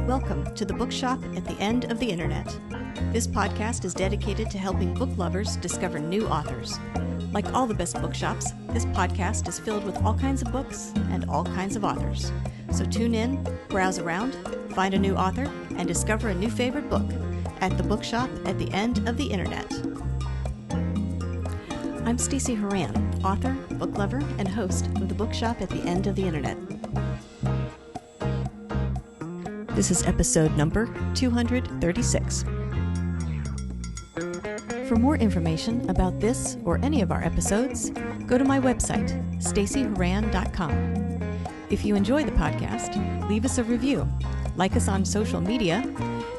Welcome to the Bookshop at the End of the Internet. This podcast is dedicated to helping book lovers discover new authors. Like all the best bookshops, this podcast is filled with all kinds of books and all kinds of authors. So tune in, browse around, find a new author, and discover a new favorite book at the Bookshop at the End of the Internet. I'm Stacey Horan, author, book lover, and host of the Bookshop at the End of the Internet. This is episode number 236. For more information about this or any of our episodes, go to my website, staceyhoran.com. If you enjoy the podcast, leave us a review, like us on social media,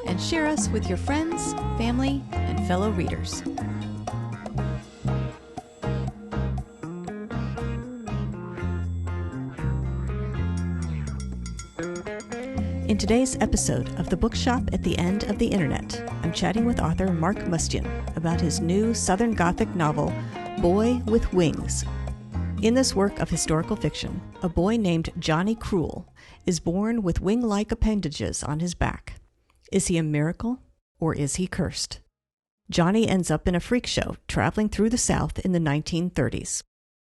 and share us with your friends, family, and fellow readers. In today's episode of The Bookshop at the End of the Internet, I'm chatting with author Mark Mustian about his new Southern Gothic novel, Boy with Wings. In this work of historical fiction, a boy named Johnny Cruel is born with wing-like appendages on his back. Is he a miracle, or is he cursed? Johnny ends up in a freak show traveling through the South in the 1930s.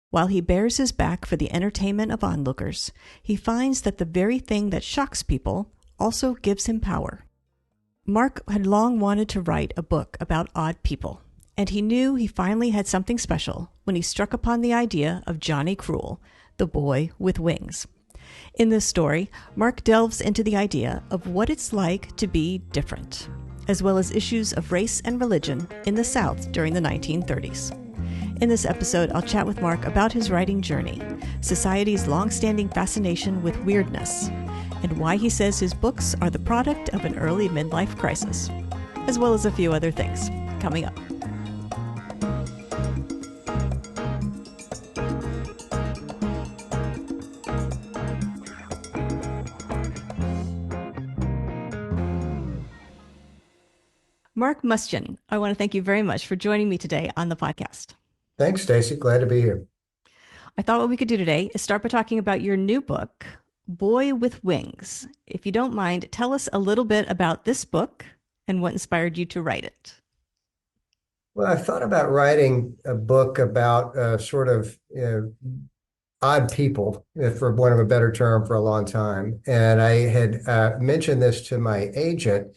While he bears his back for the entertainment of onlookers, he finds that the very thing that shocks people also gives him power. Mark had long wanted to write a book about odd people, and he knew he finally had something special when he struck upon the idea of Johnny Cruel, the boy with wings. In this story, Mark delves into the idea of what it's like to be different, as well as issues of race and religion in the South during the 1930s. In this episode, I'll chat with Mark about his writing journey, society's long-standing fascination with weirdness, and why he says his books are the product of an early midlife crisis, as well as a few other things coming up. Mark Mustian, I want to thank you very much for joining me today on the podcast. Thanks, Stacey. Glad to be here. I thought what we could do today is start by talking about your new book, Boy with Wings. If you don't mind, tell us a little bit about this book and what inspired you to write it. Well, I thought about writing a book about odd people, for want of a better term, for a long time. And I had mentioned this to my agent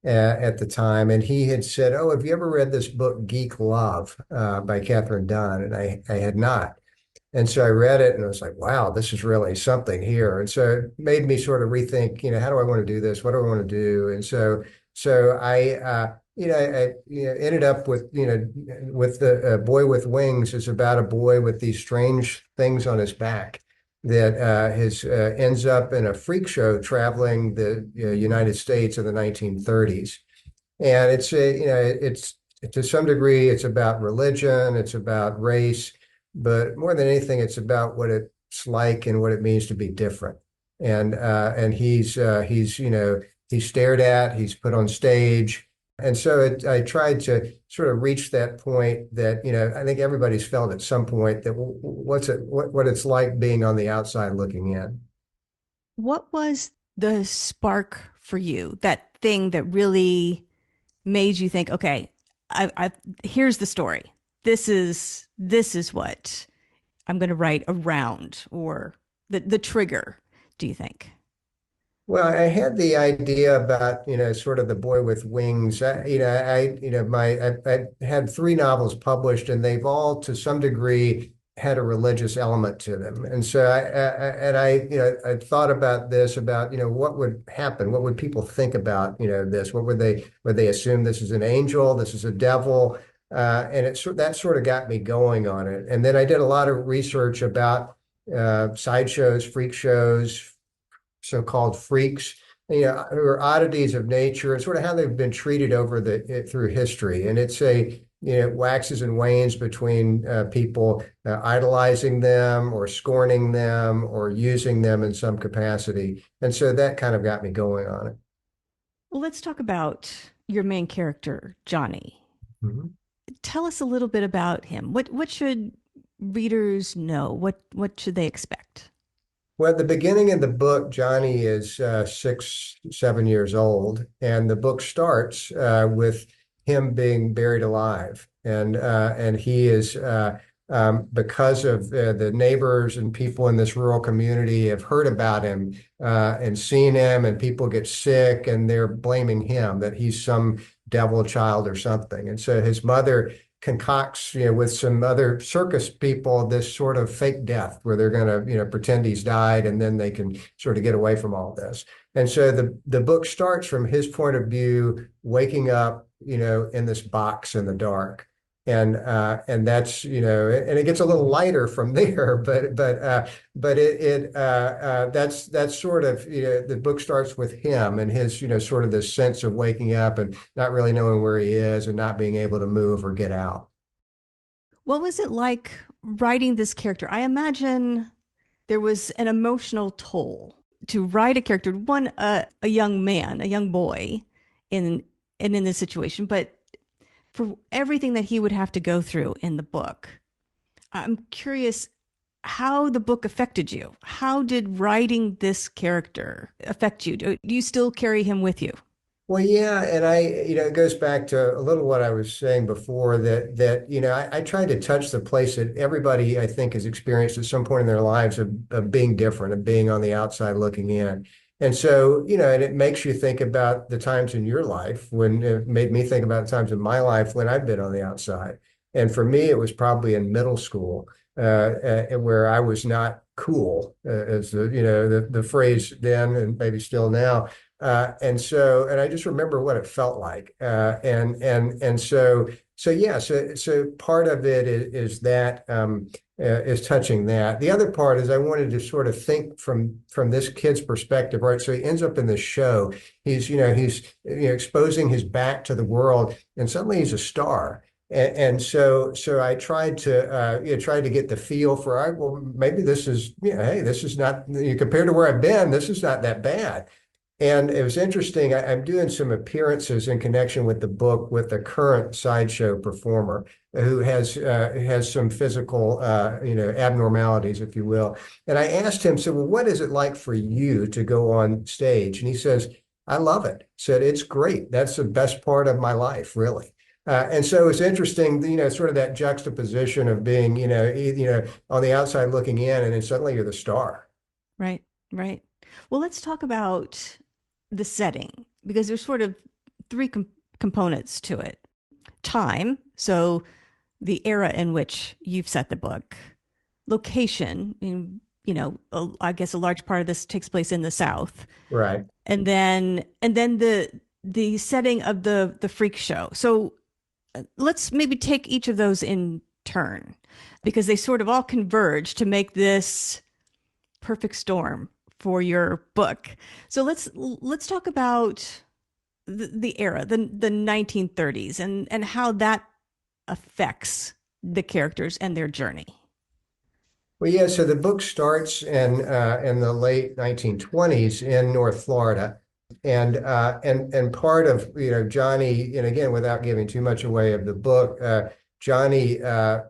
at the time, and he had said, "Oh, have you ever read this book, Geek Love, by Catherine Dunn?" And I had not. And so I read it and I was like, wow, this is really something here. And so it made me sort of rethink, how do I want to do this? What do I want to do? And so I ended up with the Boy with Wings is about a boy with these strange things on his back that ends up in a freak show traveling the United States in the 1930s. And it's to some degree, it's about religion, it's about race, but more than anything, it's about what it's like and what it means to be different. And he's stared at, he's put on stage. And so I tried to sort of reach that point that, I think everybody's felt at some point that what it's like being on the outside looking in. What was the spark for you, that thing that really made you think, okay, here's the story. This is what I'm going to write around, or the trigger, do you think? Well, I had the idea about, sort of the Boy with Wings. I had 3 novels published, and they've all, to some degree, had a religious element to them. And so I thought about this, about, what would happen? What would people think about, this? What would they assume this is an angel? This is a devil? And that sort of got me going on it. And then I did a lot of research about sideshows, freak shows, so-called freaks, who are oddities of nature, and sort of how they've been treated through history. And it's waxes and wanes between people idolizing them or scorning them or using them in some capacity. And so that kind of got me going on it. Well, let's talk about your main character, Johnny. Mm-hmm. Tell us a little bit about him. What should readers know? What should they expect? Well, at the beginning of the book, Johnny is 6, 7 years old, and the book starts with him being buried alive, and he is because of the neighbors and people in this rural community have heard about him and seen him, and people get sick, and they're blaming him that he's some devil child or something, and so his mother concocts, with some other circus people, this sort of fake death where they're going to, pretend he's died, and then they can sort of get away from all this. And so the book starts from his point of view, waking up, in this box in the dark. And that's, and it gets a little lighter from there, but that's sort of, the book starts with him and his, sort of this sense of waking up and not really knowing where he is and not being able to move or get out. What was it like writing this character? I imagine there was an emotional toll to write a character, one a young man, a young boy in in this situation, but for everything that he would have to go through in the book. I'm curious how the book affected you. How did writing this character affect you? Do you still carry him with you? Well, yeah, and it goes back to a little what I was saying before that I tried to touch the place that everybody I think has experienced at some point in their lives of being different, of being on the outside looking in. And so, and it makes you think about the times in your life when it made me think about the times in my life when I've been on the outside. And for me, it was probably in middle school, where I was not cool, as the phrase then and maybe still now. And I just remember what it felt like. So part of it is that is touching that. The other part is I wanted to sort of think from this kid's perspective, right? So he ends up in this show. He's exposing his back to the world, and suddenly he's a star. And so I tried to get the feel for, all right, well, maybe this is, hey, this is not, compared to where I've been, this is not that bad. And it was interesting. I'm doing some appearances in connection with the book with a current sideshow performer who has some physical, abnormalities, if you will. And I asked him, so, well, what is it like for you to go on stage? And he says, I love it. Said, it's great. That's the best part of my life, really. And so it's interesting, sort of that juxtaposition of being, on the outside looking in, and then suddenly you're the star. Right, right. Well, let's talk about the setting because there's sort of three components to it. Time, so the era in which you've set the book. Location, I guess a large part of this takes place in the South. Right. And then the setting of the freak show. So let's maybe take each of those in turn because they sort of all converge to make this perfect storm for your book. So let's talk about the era, the 1930s, and how that affects the characters and their journey. Well, yeah. So the book starts in the late 1920s in North Florida, and part of Johnny, and again without giving too much away of the book, Johnny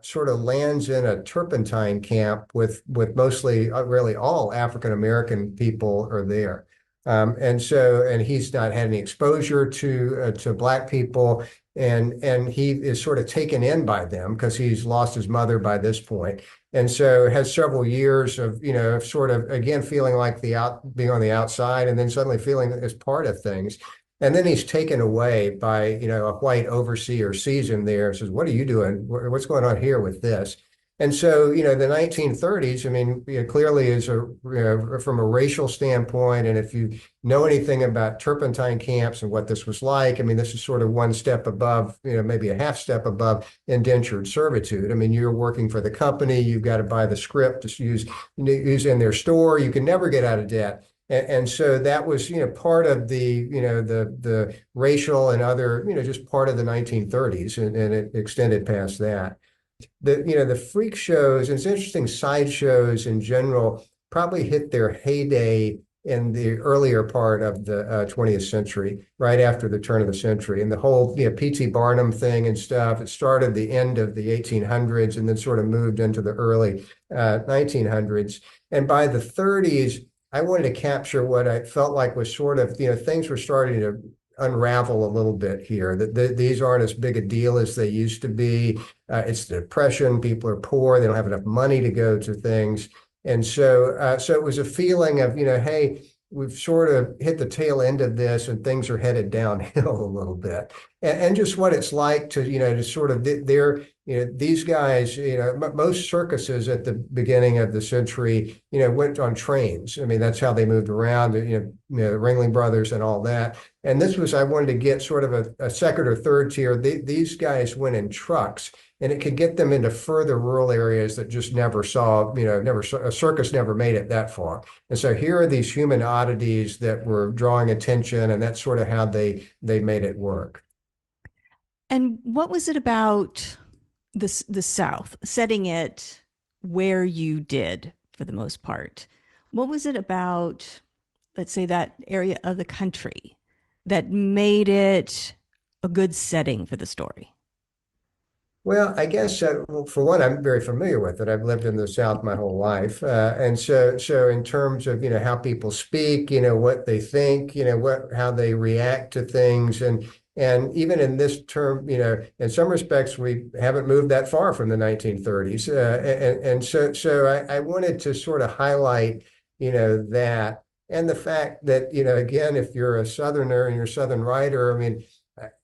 sort of lands in a turpentine camp with mostly really all African American people are there. And he's not had any exposure to Black people, and he is sort of taken in by them because he's lost his mother by this point, and so has several years of sort of again feeling like being on the outside, and then suddenly feeling as part of things. And then he's taken away by a white overseer, sees him there, says, "What are you doing? What's going on here with this?" And so, the 1930s, I mean, clearly is from a racial standpoint. And if you know anything about turpentine camps and what this was like, I mean, this is sort of one step above, maybe a half step above indentured servitude. I mean, you're working for the company, you've got to buy the script to use in their store. You can never get out of debt. And so that was, part of the racial and other, just part of the 1930s, and it extended past that. The freak shows, and it's interesting, sideshows in general probably hit their heyday in the earlier part of the 20th century, right after the turn of the century. And the whole, P.T. Barnum thing and stuff, it started the end of the 1800s and then sort of moved into the early 1900s. And by the 30s, I wanted to capture what I felt like was sort of, things were starting to unravel a little bit here. That these aren't as big a deal as they used to be. It's the depression. People are poor. They don't have enough money to go to things. And so it was a feeling of, hey, we've sort of hit the tail end of this and things are headed downhill a little bit. And just what it's like to, to sort of, these guys, most circuses at the beginning of the century, went on trains. I mean, that's how they moved around, the Ringling Brothers and all that. And this was, I wanted to get sort of a second or third tier. These guys went in trucks, and it could get them into further rural areas that just never saw, a circus never made it that far. And so here are these human oddities that were drawing attention, and that's sort of how they made it work. And what was it about the South, setting it where you did for the most part? What was it about, let's say, that area of the country that made it a good setting for the story? Well, I guess well, for one, I'm very familiar with it. I've lived in the South my whole life, and so in terms of how people speak, what they think, how they react to things, and even in this term, in some respects, we haven't moved that far from the 1930s, and so I wanted to sort of highlight, that, and the fact that again, if you're a Southerner and you're a Southern writer, I mean,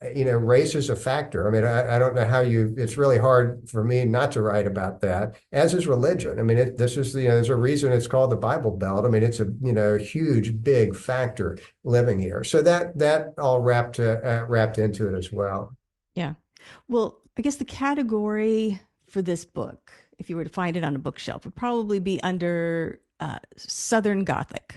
race is a factor. I mean, I don't know how it's really hard for me not to write about that, as is religion. I mean, this is, there's a reason it's called the Bible Belt. I mean, it's a huge, big factor living here. So that all wrapped into it as well. Yeah. Well, I guess the category for this book, if you were to find it on a bookshelf, would probably be under Southern Gothic,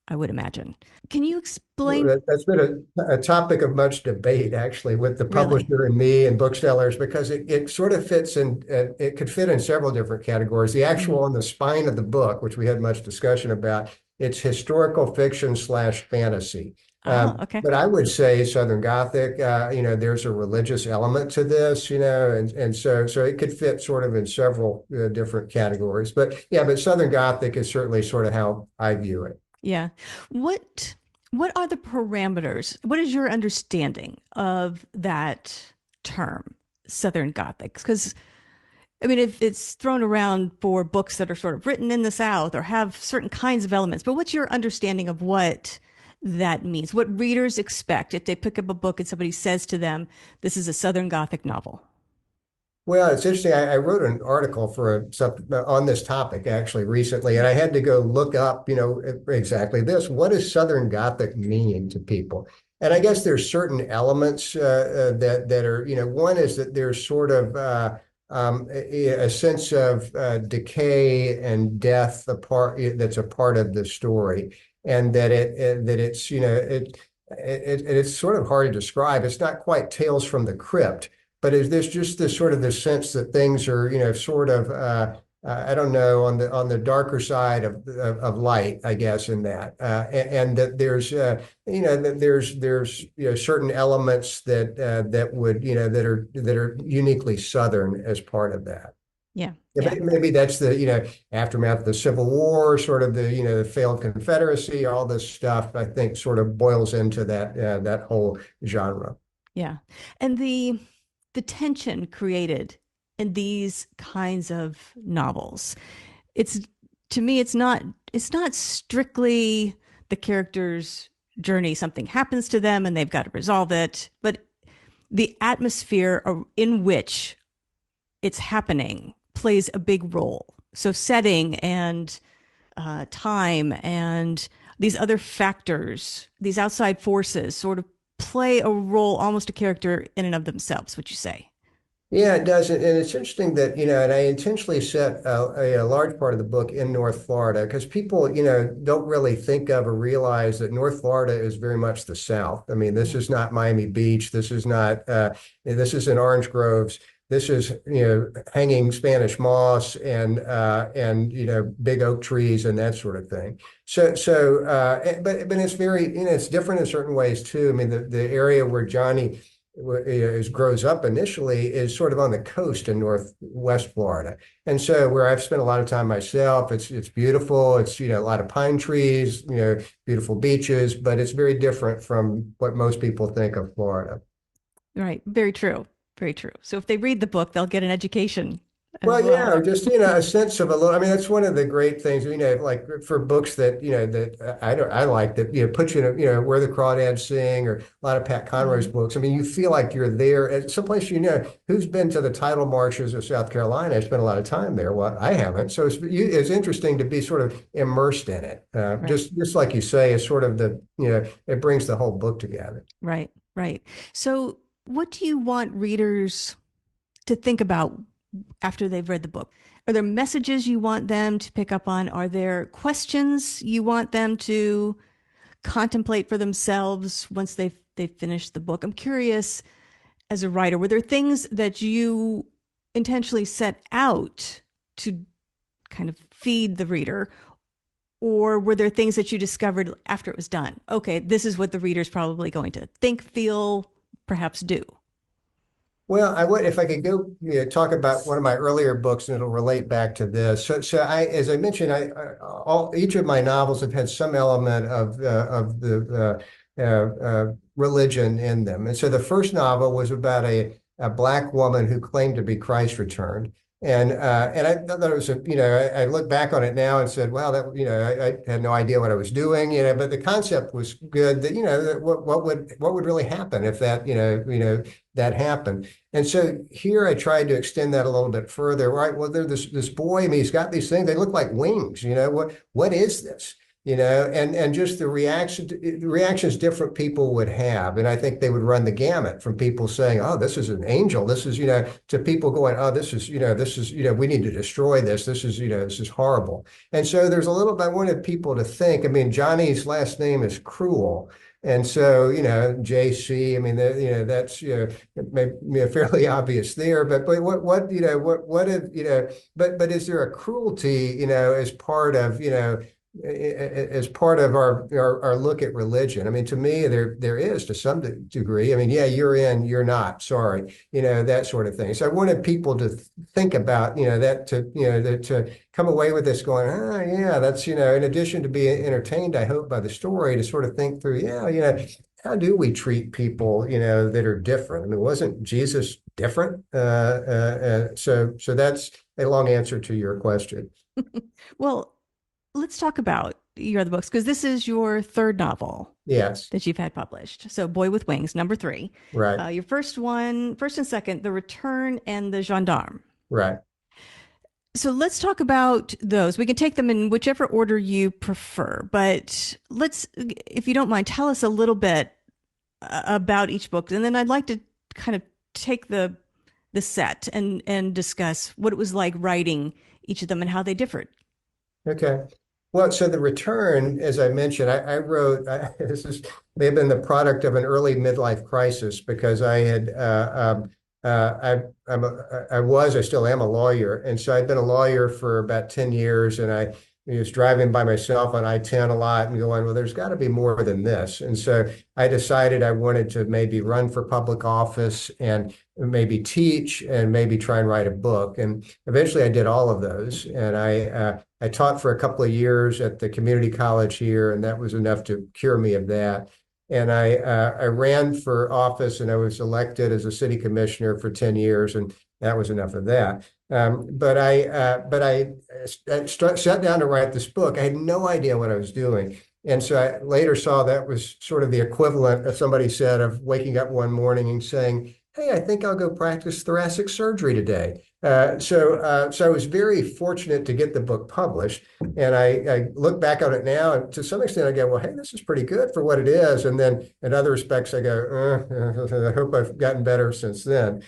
I would imagine. Can you explain? That's been a topic of much debate, actually, with the Really? publisher and me and booksellers, because it sort of fits in, it could fit in several different categories. The actual Mm-hmm. on the spine of the book, which we had much discussion about, it's historical fiction slash fantasy. Oh, okay. But I would say Southern Gothic, there's a religious element to this, and so it could fit sort of in several different categories. But yeah, but Southern Gothic is certainly sort of how I view it. Yeah. What what are the parameters? What is your understanding of that term, Southern Gothic? Because I mean, if it's thrown around for books that are sort of written in the South or have certain kinds of elements, but what's your understanding of what that means? What readers expect if they pick up a book and somebody says to them, "This is a Southern Gothic novel"? Well, it's interesting. I wrote an article for on this topic actually recently, and I had to go look up, exactly this. What does Southern Gothic mean to people? And I guess there's certain elements that are, one is that there's sort of a sense of decay and death, that's a part of the story, and that it's, it's sort of hard to describe. It's not quite Tales from the Crypt, but is there's just this sort of this sense that things are, sort of, I don't know, on the darker side of light, I guess, in that, and that there's, that there's certain elements that would, that are uniquely Southern as part of that. Yeah, Yeah, yeah, maybe that's the, aftermath of the Civil War, sort of the, the failed Confederacy, all this stuff, I think sort of boils into that whole genre. yeah. And the tension created in these kinds of novels, it's to me, it's not strictly the character's journey. Something happens to them and they've got to resolve it, but the atmosphere in which it's happening plays a big role. So setting and time and these other factors, these outside forces, sort of play a role, almost a character in and of themselves. Would you say? Yeah, it does. And it's interesting that, and I intentionally set a large part of the book in North Florida because people, don't really think of or realize that North Florida is very much the South. I mean, this Yeah. is not Miami Beach. This is not, this is in Orange Groves. this is, hanging Spanish moss and big oak trees and that sort of thing. But it's very, it's different in certain ways too. I mean, the area where Johnny grows up initially is sort of on the coast in Northwest Florida. And so where I've spent a lot of time myself, it's beautiful. It's, a lot of pine trees, beautiful beaches, but it's very different from what most people think of Florida. Right. Very true. Very true. So if they read the book, they'll get an education as Well, yeah, well. or just, a sense of a little, I mean, that's one of the great things, like for books that, that I like that, put you in, Where the Crawdads Sing or a lot of Pat Conroy's Mhm. books. I mean, you feel like you're there at someplace, who's been to the tidal marshes of South Carolina. I spent a lot of time there. Well, I haven't. So it's interesting to be sort of immersed in it. Right. Just like you say, it's sort of it brings the whole book together. Right. Right. So what do you want readers to think about after they've read the book? Are there messages you want them to pick up on? Are there questions you want them to contemplate for themselves once they've finished the book? I'm curious, as a writer, were there things that you intentionally set out to kind of feed the reader, or were there things that you discovered after it was done? Okay, this is what the reader's probably going to think, feel, perhaps do. Well, I would if I could go talk about one of my earlier books, and it'll relate back to this. As I mentioned, each of my novels have had some element of the religion in them, and so the first novel was about a black woman who claimed to be Christ returned, and I thought it was I look back on it now and said, wow, that I had no idea what I was doing, but the concept was good. That that what would really happen if that that happened. And so here I tried to extend that a little bit further, right? Well, there's this boy, I mean, he's got these things, they look like wings, what is this? And just the reactions different people would have. And I think they would run the gamut from people saying, oh, this is an angel. This is, to people going, oh, we need to destroy this. This is horrible. And so there's a little bit, I wanted people to think, I mean, Johnny's last name is Cruel. And so, JC, I mean, that's, it may be fairly obvious there, but what if, but is there a cruelty, as part of, as part of our look at religion? I mean, to me, there is to some degree. I mean, yeah, you're in, you're not, sorry, that sort of thing. So I wanted people to think about, that to come away with this going, yeah, that's, in addition to being entertained, I hope, by the story, to sort of think through, yeah, how do we treat people, that are different? I mean, wasn't Jesus different? So that's a long answer to your question. Well, let's talk about your other books, because this is your third novel Yes, that you've had published. So, Boy with Wings, number three. right, Your first one, first and second, The Return and The Gendarme. right. So let's talk about those. We can take them in whichever order you prefer, but if you don't mind, tell us a little bit about each book, and then I'd like to kind of take the set and discuss what it was like writing each of them and how they differed. Okay. Well, so The Return, as I mentioned, I wrote, this may have been the product of an early midlife crisis, because I had, I still am a lawyer. And so I'd been a lawyer for about 10 years, and I was driving by myself on I-10 a lot and going, well, there's got to be more than this. And so I decided I wanted to maybe run for public office and maybe teach and maybe try and write a book. And eventually I did all of those. And I taught for a couple of years at the community college here, and that was enough to cure me of that. And I ran for office, and I was elected as a city commissioner for 10 years, and that was enough of that. But I sat down to write this book. I had no idea what I was doing. And so I later saw that was sort of the equivalent of somebody said of waking up one morning and saying, hey, I think I'll go practice thoracic surgery today. So I was very fortunate to get the book published. And I look back on it now, and to some extent I go, well, hey, this is pretty good for what it is. And then in other respects, I go, I hope I've gotten better since then.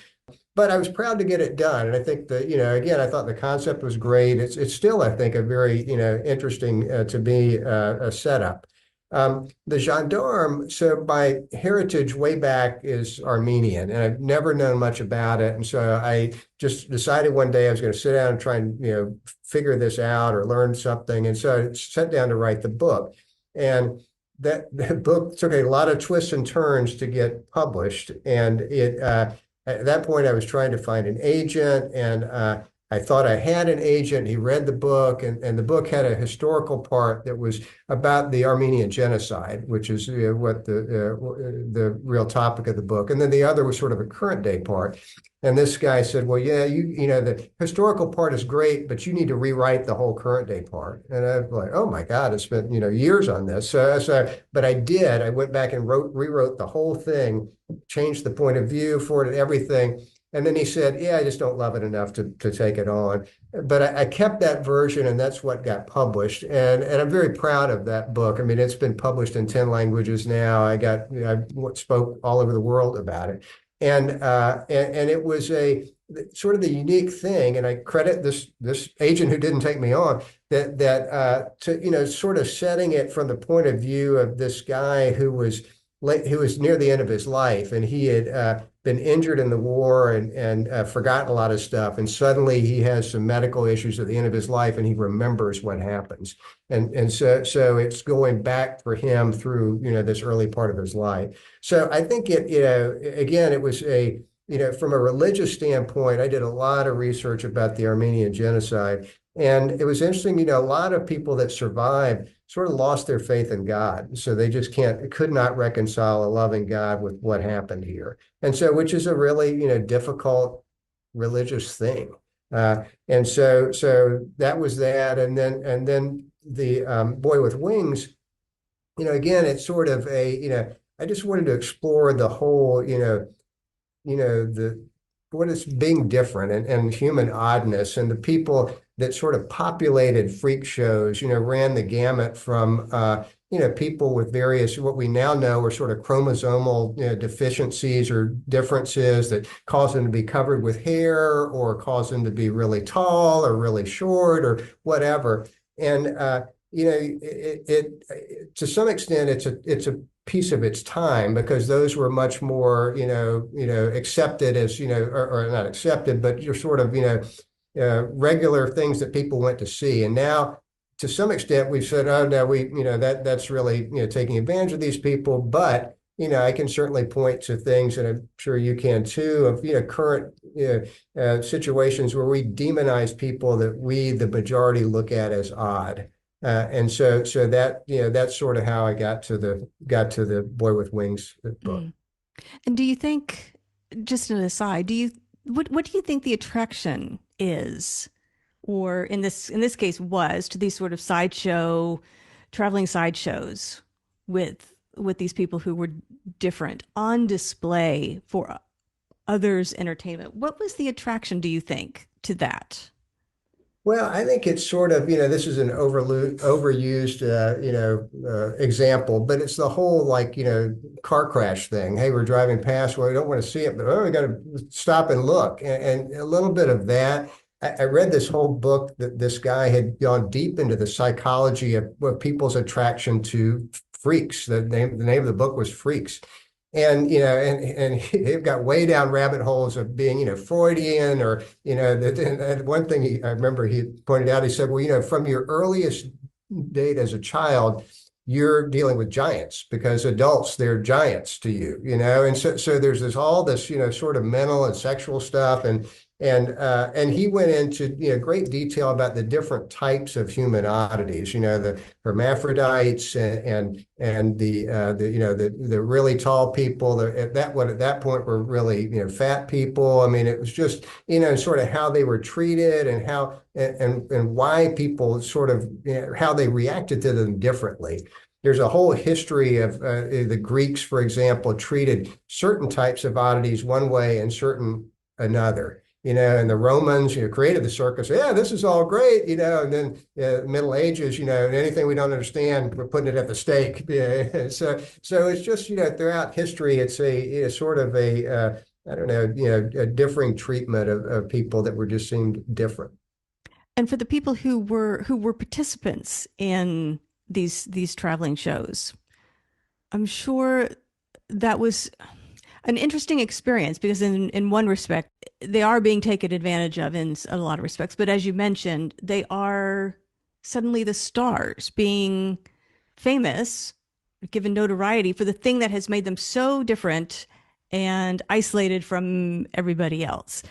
But I was proud to get it done. And I think that, again, I thought the concept was great. It's still, I think, a very, interesting to be a setup. The gendarme, so my heritage way back is Armenian, and I've never known much about it. And so I just decided one day I was going to sit down and try and, figure this out or learn something. And so I sat down to write the book. And that book took a lot of twists and turns to get published. And at that point, I was trying to find an agent, and I thought I had an agent. He read the book, and the book had a historical part that was about the Armenian genocide, which is what the real topic of the book. And then the other was sort of a current day part. And this guy said, "Well, yeah, the historical part is great, but you need to rewrite the whole current day part." And I'm like, "Oh my God, I spent years on this." But I did. I went back and rewrote the whole thing, changed the point of view for it and everything. And then he said, "Yeah, I just don't love it enough to take it on." But I kept that version, and that's what got published. And I'm very proud of that book. I mean, it's been published in 10 languages now. I spoke all over the world about it. And it was a sort of the unique thing, and I credit this agent who didn't take me on, that to sort of setting it from the point of view of this guy who was near the end of his life, and he had been injured in the war and forgotten a lot of stuff, and suddenly he has some medical issues at the end of his life, and he remembers what happens, and so it's going back for him through this early part of his life. So I think again, it was from a religious standpoint, I did a lot of research about the Armenian genocide. And it was interesting, a lot of people that survived sort of lost their faith in God. So they just could not reconcile a loving God with what happened here. And so, which is a really, difficult religious thing. And so that was that. And then the Boy with Wings, again, it's sort of I just wanted to explore the whole, the what is being different and human oddness, and the people that sort of populated freak shows, ran the gamut from people with various, what we now know are sort of chromosomal deficiencies or differences that cause them to be covered with hair or cause them to be really tall or really short or whatever. And to some extent it's a piece of its time, because those were much more accepted as or not accepted, but you're sort of regular things that people went to see. And now to some extent we've said, oh no, that's really taking advantage of these people. But I can certainly point to things, and I'm sure you can too, of current situations where we demonize people that we, the majority, look at as odd. And so that that's sort of how I got to the Boy with Wings book. And do you think, just an aside, what do you think the attraction is, or in this case was, to these sort of traveling sideshows with these people who were different on display for others' entertainment? What was the attraction, do you think, to that? Well, I think it's sort of, this is an overused, example, but it's the whole car crash thing. Hey, we're driving past, well, we don't want to see it, but we got to stop and look. And a little bit of that. I read this whole book that this guy had gone deep into the psychology of people's attraction to freaks. The name of the book was Freaks. And and he got way down rabbit holes of being Freudian, or one thing I remember he pointed out. He said, well, from your earliest date as a child, you're dealing with giants, because adults, they're giants to you, and so there's all this sort of mental and sexual stuff, and he went into great detail about the different types of human oddities, the hermaphrodites and the really tall people that at that point were really fat people. I mean, it was just sort of how they were treated, and how and why people sort of how they reacted to them differently. There's a whole history of the Greeks, for example, treated certain types of oddities one way and certain another. And the Romans, created the circus. Yeah, this is all great, and then Middle Ages, anything we don't understand, we're putting it at the stake. Yeah. So it's just, throughout history, it's a sort of a I don't know, a differing treatment of people that were just seemed different. And for the people who were participants in these traveling shows, I'm sure that was an interesting experience because in one respect they are being taken advantage of in a lot of respects, but as you mentioned, they are suddenly the stars being famous, given notoriety for the thing that has made them so different and isolated from everybody else.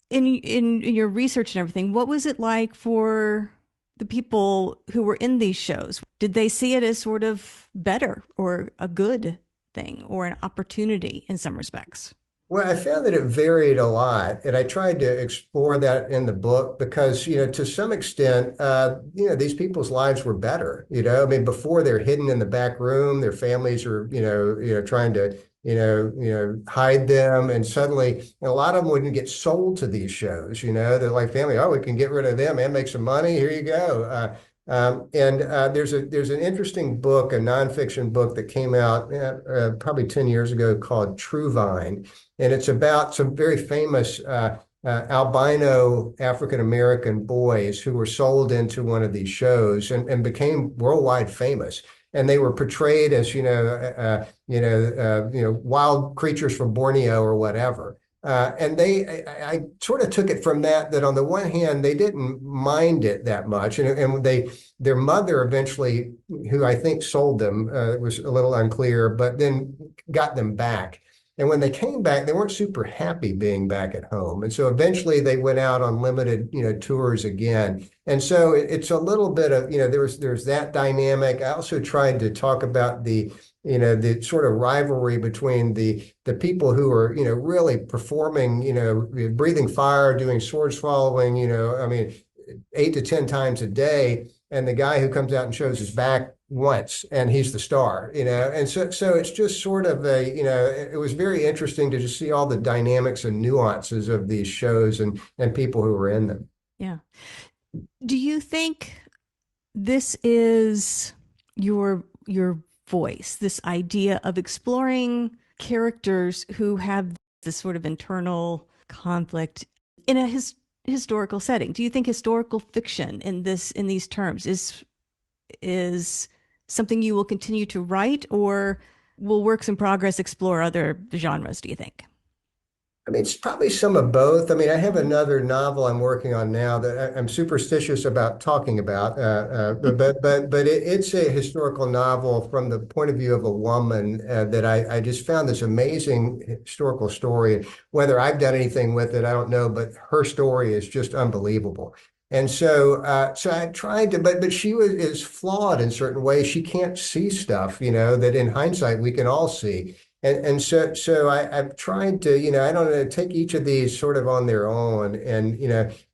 In your research and everything, what was it like for the people who were in these shows? Did they see it as sort of better or a good thing or an opportunity in some respects? Well, I found that it varied a lot, and I tried to explore that in the book because, to some extent, these people's lives were better. I mean, before they're hidden in the back room, their families are, trying to, hide them, and suddenly, and a lot of them wouldn't get sold to these shows. They're like family. Oh, we can get rid of them and make some money. Here you go. And there's an interesting book, a nonfiction book that came out probably 10 years ago called True Vine, and it's about some very famous albino African American boys who were sold into one of these shows and became worldwide famous. And they were portrayed as wild creatures from Borneo or whatever. And I sort of took it from that on the one hand they didn't mind it that much, and their mother eventually, who I think sold them, was a little unclear, but then got them back. And when they came back, they weren't super happy being back at home. And so eventually they went out on limited, tours again. And so it's a little bit of, there's that dynamic. I also tried to talk about the sort of rivalry between the people who are, really performing, breathing fire, doing sword swallowing, I mean, 8 to 10 times a day, and the guy who comes out and shows his back once and he's the star, and so it's just sort of it was very interesting to just see all the dynamics and nuances of these shows and people who were in them. Yeah. Do you think this is your voice, this idea of exploring characters who have this sort of internal conflict in a historical setting? Do you think historical fiction in these terms is something you will continue to write, or will works in progress explore other genres, do you think? I mean, it's probably some of both. I mean, I have another novel I'm working on now that I'm superstitious about talking about, but it's a historical novel from the point of view of a woman that I just found this amazing historical story. Whether I've done anything with it, I don't know, but her story is just unbelievable. And so I tried to, but she is flawed in certain ways. She can't see stuff, that in hindsight we can all see. And so I've tried to, I don't know, take each of these sort of on their own. And,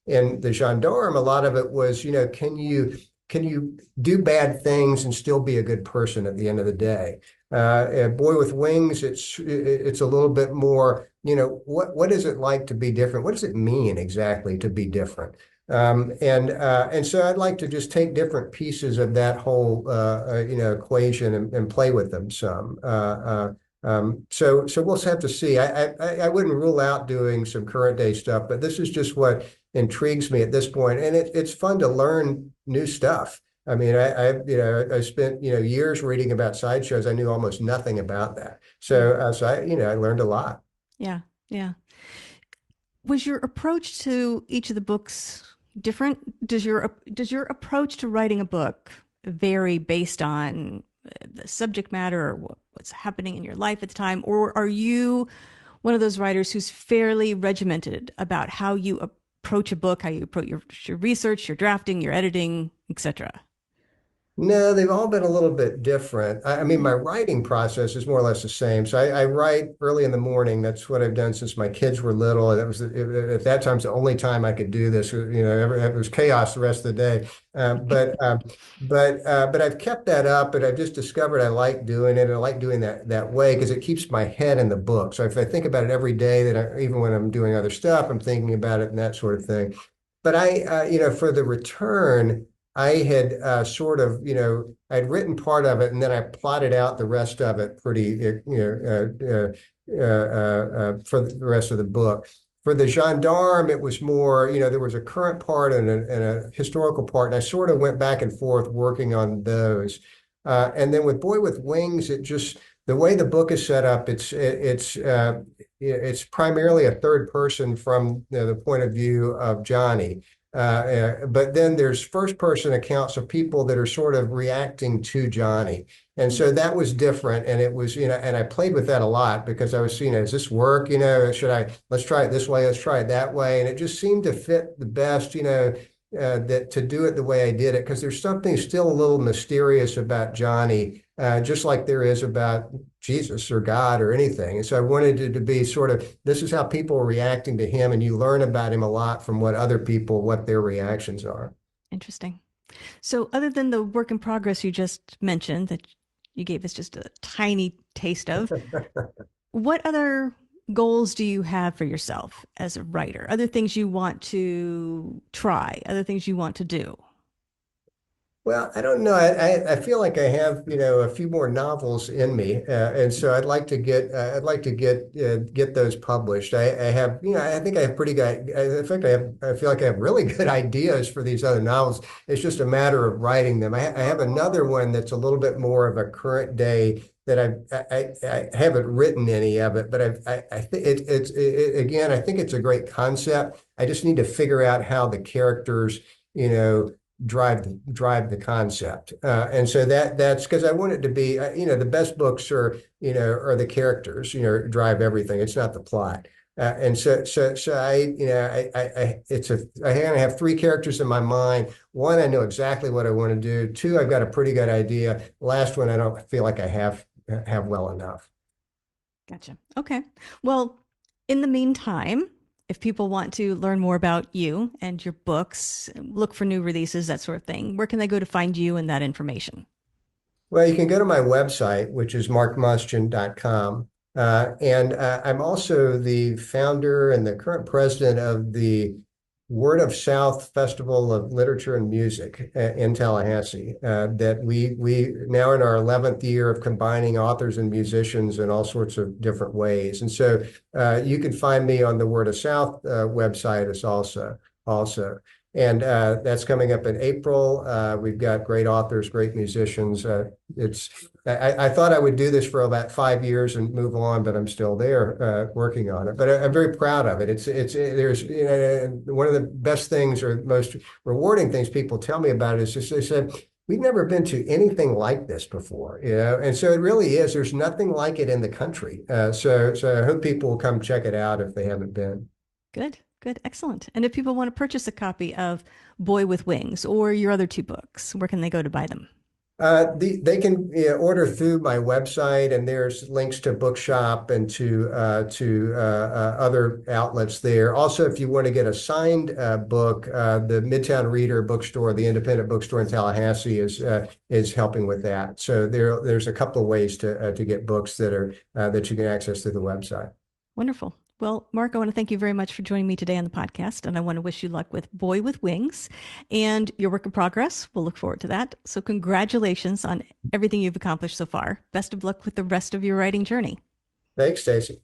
in the gendarme, a lot of it was, can you do bad things and still be a good person at the end of the day? A Boy with Wings, it's a little bit more, what is it like to be different? What does it mean exactly to be different? And so I'd like to just take different pieces of that whole equation and play with them some. So we'll have to see. I wouldn't rule out doing some current day stuff, but this is just what intrigues me at this point, and it's fun to learn new stuff. I mean, I spent years reading about sideshows. I knew almost nothing about that. So I learned a lot. Yeah, yeah. Was your approach to each of the books different? Does your approach to writing a book vary based on the subject matter or what's happening in your life at the time, or are you one of those writers who's fairly regimented about how you approach a book, how you approach your research, your drafting, your editing, etc.? No, they've all been a little bit different. I mean, my writing process is more or less the same. So I write early in the morning. That's what I've done since my kids were little. And at that time, it's the only time I could do this. It was chaos the rest of the day. But I've kept that up, and I've just discovered I like doing it. And I like doing that way because it keeps my head in the book. So if I think about it every day, even when I'm doing other stuff, I'm thinking about it and that sort of thing. But for the return, I had sort of, I'd written part of it and then I plotted out the rest of it pretty, for the rest of the book. For the gendarme, it was more, there was a current part and a historical part, and I sort of went back and forth working on those. And then with Boy with Wings, the way the book is set up, it's primarily a third person from the point of view of Johnny. But then there's first person accounts of people that are sort of reacting to Johnny. And so that was different. And it was, and I played with that a lot because I was, does this work? Let's try it this way, let's try it that way. And it just seemed to fit the best, that to do it the way I did it, because there's something still a little mysterious about Johnny, just like there is about Jesus or God or anything. And so I wanted it to be sort of, this is how people are reacting to him, and you learn about him a lot from what their reactions are. Interesting. So other than the work in progress you just mentioned that you gave us just a tiny taste of, what other goals do you have for yourself as a writer? Other things you want to try, other things you want to do? Well, I don't know. I feel like I have, a few more novels in me, and so I'd like to get those published. I have, I think I have pretty good. In fact, I feel like I have really good ideas for these other novels. It's just a matter of writing them. I have another one that's a little bit more of a current day that I haven't written any of it, but I think again, I think it's a great concept. I just need to figure out how the characters, drive the concept. And so that's because I want it to be, the best books are the characters, drive everything. It's not the plot. And so I have three characters in my mind. One, I know exactly what I want to do. Two, I've got a pretty good idea. Last one, I don't feel like I have well enough. Gotcha. Okay. Well, in the meantime, if people want to learn more about you and your books, look for new releases, that sort of thing, where can they go to find you and that information? Well, you can go to my website, which is markmustian.com. And I'm also the founder and the current president of the Word of South Festival of Literature and Music in Tallahassee. That we now in our 11th year of combining authors and musicians in all sorts of different ways. And so you can find me on the Word of South website as also. And that's coming up in April. We've got great authors, great musicians. I thought I would do this for about 5 years and move on, but I'm still there working on it. But I'm very proud of it. There's one of the best things or most rewarding things people tell me about it is just they said, we've never been to anything like this before, and so it really is. There's nothing like it in the country. So I hope people will come check it out if they haven't been. Good. Good. Excellent. And if people want to purchase a copy of Boy with Wings or your other two books, where can they go to buy them? They can order through my website, and there's links to Bookshop and to other outlets there. Also, if you want to get a signed book, the Midtown Reader bookstore, the independent bookstore in Tallahassee, is helping with that. So there's a couple of ways to get books that you can access through the website. Wonderful. Well, Mark, I want to thank you very much for joining me today on the podcast, and I want to wish you luck with Boy with Wings and your work in progress. We'll look forward to that. So congratulations on everything you've accomplished so far. Best of luck with the rest of your writing journey. Thanks, Stacy.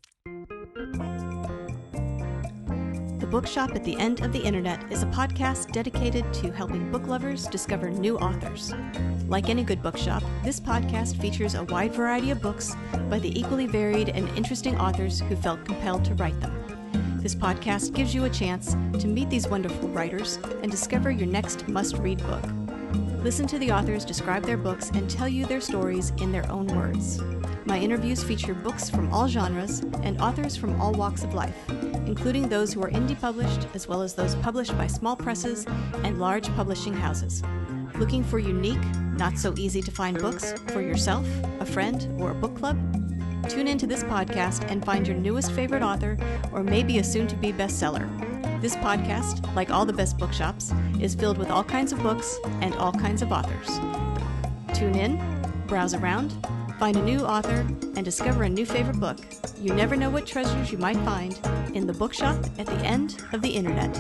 The Bookshop at the End of the Internet is a podcast dedicated to helping book lovers discover new authors. Like any good bookshop, this podcast features a wide variety of books by the equally varied and interesting authors who felt compelled to write them. This podcast gives you a chance to meet these wonderful writers and discover your next must-read book. Listen to the authors describe their books and tell you their stories in their own words. My interviews feature books from all genres and authors from all walks of life, including those who are indie published as well as those published by small presses and large publishing houses. Looking for unique, not so easy to find books for yourself, a friend, or a book club? Tune into this podcast and find your newest favorite author or maybe a soon-to-be bestseller. This podcast, like all the best bookshops, is filled with all kinds of books and all kinds of authors. Tune in, browse around, find a new author, and discover a new favorite book. You never know what treasures you might find in the Bookshop at the End of the Internet.